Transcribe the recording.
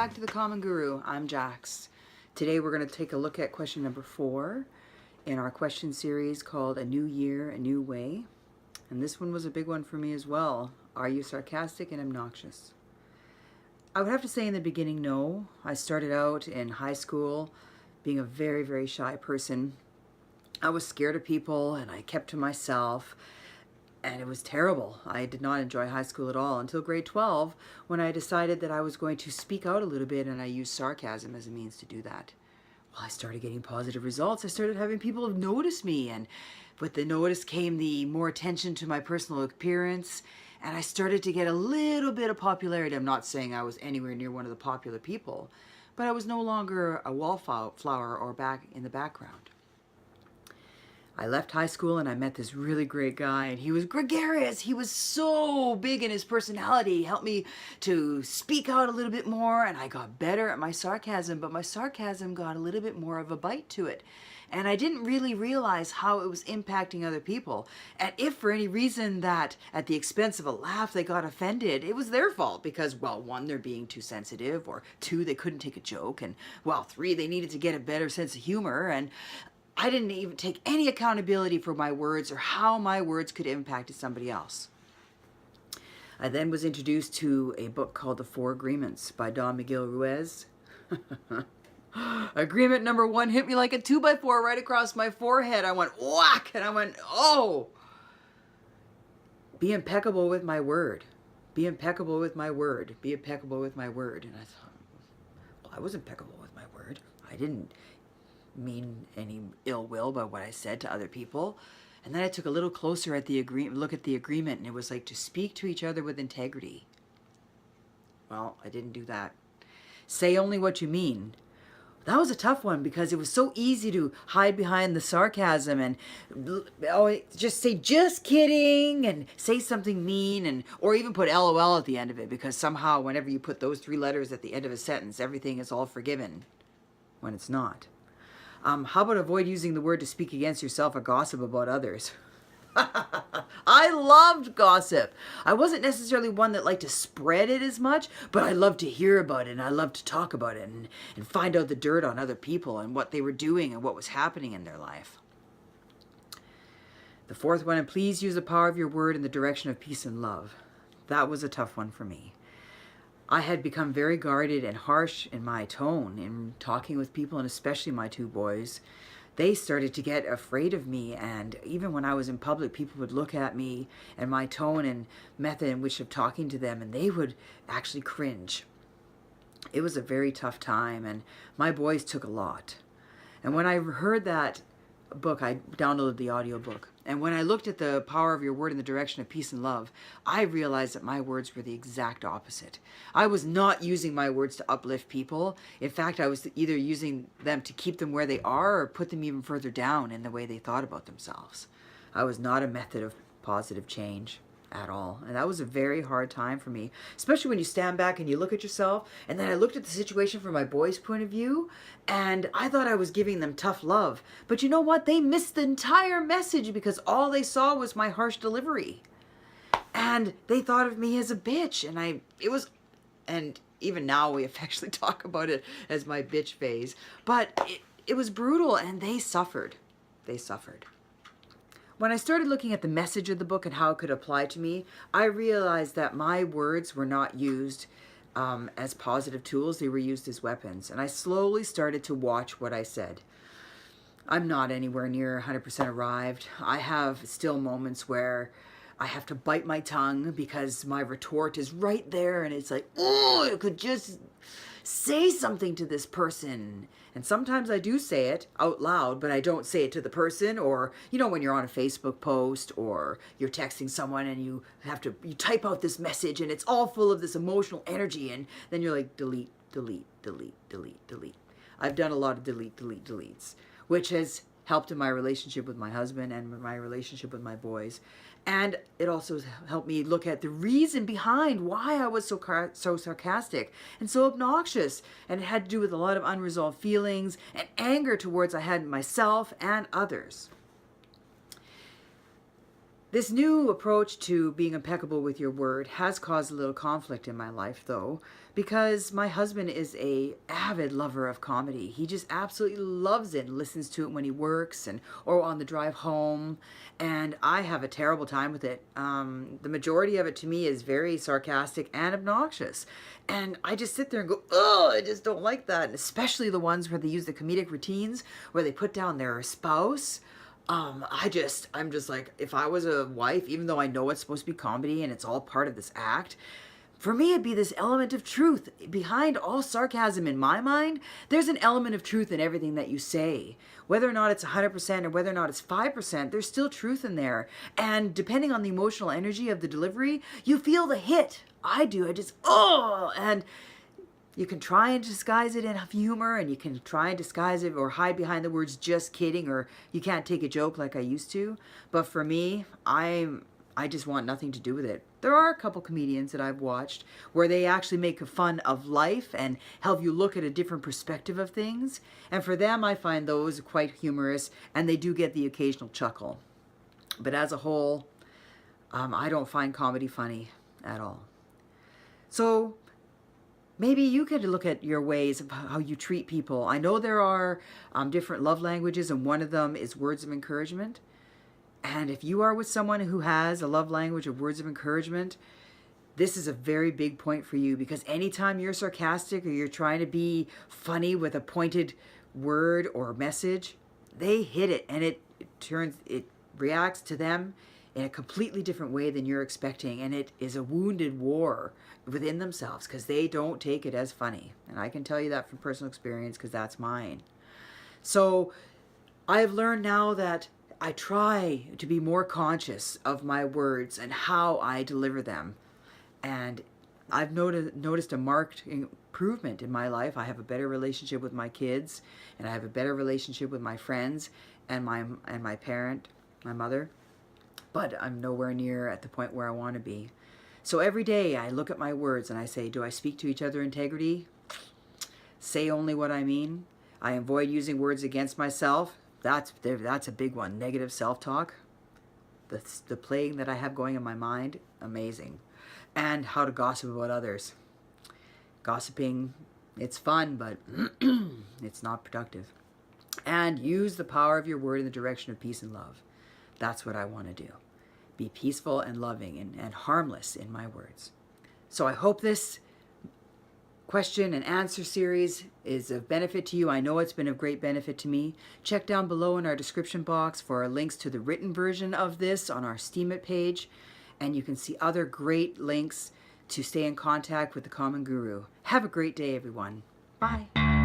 back to the Common Guru. I'm Jax. Today we're going to take a look at question number 4 in our question series called A New Year, A New Way. And this one was a big one for me as well. Are you sarcastic and obnoxious? I would have to say in the beginning, no. I started out in high school being a very, very shy person. I was scared of people and I kept to myself. And it was terrible. I did not enjoy high school at all until grade 12 when I decided that I was going to speak out a little bit, and I used sarcasm as a means to do that. Well, I started getting positive results. I started having people notice me, and with the notice came the more attention to my personal appearance, and I started to get a little bit of popularity. I'm not saying I was anywhere near one of the popular people, but I was no longer a wallflower or back in the background. I left high school and I met this really great guy, and he was gregarious. He was so big in his personality. He helped me to speak out a little bit more, and I got better at my sarcasm, but my sarcasm got a little bit more of a bite to it. And I didn't really realize how it was impacting other people. And if for any reason that at the expense of a laugh they got offended, it was their fault because, well, 1, they're being too sensitive, or 2, they couldn't take a joke, and, well, 3, they needed to get a better sense of humor, and I didn't even take any accountability for my words or how my words could impact somebody else. I then was introduced to a book called The 4 Agreements by Don Miguel Ruiz. Agreement number 1 hit me like a 2x4 right across my forehead. I went whack, and I went, oh! Be impeccable with my word. Be impeccable with my word. Be impeccable with my word. And I thought, well, I was impeccable with my word. I didn't mean any ill will by what I said to other people. And then I took a little closer at the look at the agreement, and it was like to speak to each other with integrity. Well, I didn't do that. Say only what you mean. That was a tough one because it was so easy to hide behind the sarcasm and just say just kidding and say something mean, and or even put LOL at the end of it, because somehow whenever you put those 3 letters at the end of a sentence, everything is all forgiven when it's not. How about avoid using the word to speak against yourself or gossip about others? I loved gossip. I wasn't necessarily one that liked to spread it as much, but I loved to hear about it, and I loved to talk about it and find out the dirt on other people and what they were doing and what was happening in their life. The 4th one, and please use the power of your word in the direction of peace and love. That was a tough one for me. I had become very guarded and harsh in my tone in talking with people, and especially my 2 boys. They started to get afraid of me, and even when I was in public, people would look at me and my tone and method in which of talking to them, and they would actually cringe. It was a very tough time, and my boys took a lot. And when I heard that book, I downloaded the audiobook. And when I looked at the power of your word in the direction of peace and love, I realized that my words were the exact opposite. I was not using my words to uplift people. In fact, I was either using them to keep them where they are or put them even further down in the way they thought about themselves. I was not a method of positive change at all. And that was a very hard time for me, especially when you stand back and you look at yourself. And then I looked at the situation from my boys' point of view, and I thought I was giving them tough love. But you know what? They missed the entire message because all they saw was my harsh delivery. And they thought of me as a bitch. And even now we affectionately talk about it as my bitch phase. But it was brutal, and they suffered. They suffered. When I started looking at the message of the book and how it could apply to me, I realized that my words were not used as positive tools. They were used as weapons. And I slowly started to watch what I said. I'm not anywhere near 100% arrived. I have still moments where I have to bite my tongue because my retort is right there, and it's like, oh, I could just say something to this person. And sometimes I do say it out loud, but I don't say it to the person. Or, you know, when you're on a Facebook post or you're texting someone and you type out this message and it's all full of this emotional energy, and then you're like, delete, delete, delete, delete, delete. I've done a lot of delete, delete, deletes, which has helped in my relationship with my husband and my relationship with my boys. And it also helped me look at the reason behind why I was so sarcastic and so obnoxious. And it had to do with a lot of unresolved feelings and anger towards I had myself and others. This new approach to being impeccable with your word has caused a little conflict in my life, though, because my husband is a avid lover of comedy. He just absolutely loves it and listens to it when he works and or on the drive home, and I have a terrible time with it. The majority of it to me is very sarcastic and obnoxious, and I just sit there and go, oh, I just don't like that, and especially the ones where they use the comedic routines where they put down their spouse. I'm just like, if I was a wife, even though I know it's supposed to be comedy and it's all part of this act, for me it'd be this element of truth. Behind all sarcasm in my mind, there's an element of truth in everything that you say. Whether or not it's 100% or whether or not it's 5%, there's still truth in there. And depending on the emotional energy of the delivery, you feel the hit. I do. I just, oh, and you can try and disguise it in humor, and you can try and disguise it or hide behind the words just kidding, or you can't take a joke like I used to. But for me, I just want nothing to do with it. There are a couple comedians that I've watched where they actually make fun of life and help you look at a different perspective of things. And for them, I find those quite humorous, and they do get the occasional chuckle. But as a whole, I don't find comedy funny at all. So maybe you could look at your ways of how you treat people. I know there are different love languages, and one of them is words of encouragement. And if you are with someone who has a love language of words of encouragement, this is a very big point for you, because anytime you're sarcastic or you're trying to be funny with a pointed word or message, they hit it, and it reacts to them in a completely different way than you're expecting, and it is a wounded war within themselves because they don't take it as funny. And I can tell you that from personal experience because that's mine. So I've learned now that I try to be more conscious of my words and how I deliver them. And I've noticed a marked improvement in my life. I have a better relationship with my kids, and I have a better relationship with my friends and my parent, my mother. But I'm nowhere near at the point where I want to be. So every day I look at my words and I say, do I speak to each other integrity? Say only what I mean. I avoid using words against myself. That's a big one. Negative self-talk. The plague that I have going in my mind, amazing. And how to gossip about others. Gossiping, it's fun, but it's not productive. And use the power of your word in the direction of peace and love. That's what I want to do. Be peaceful and loving and harmless in my words. So I hope this question and answer series is of benefit to you. I know it's been of great benefit to me. Check down below in our description box for our links to the written version of this on our Steemit page. And you can see other great links to stay in contact with the Common Guru. Have a great day, everyone. Bye.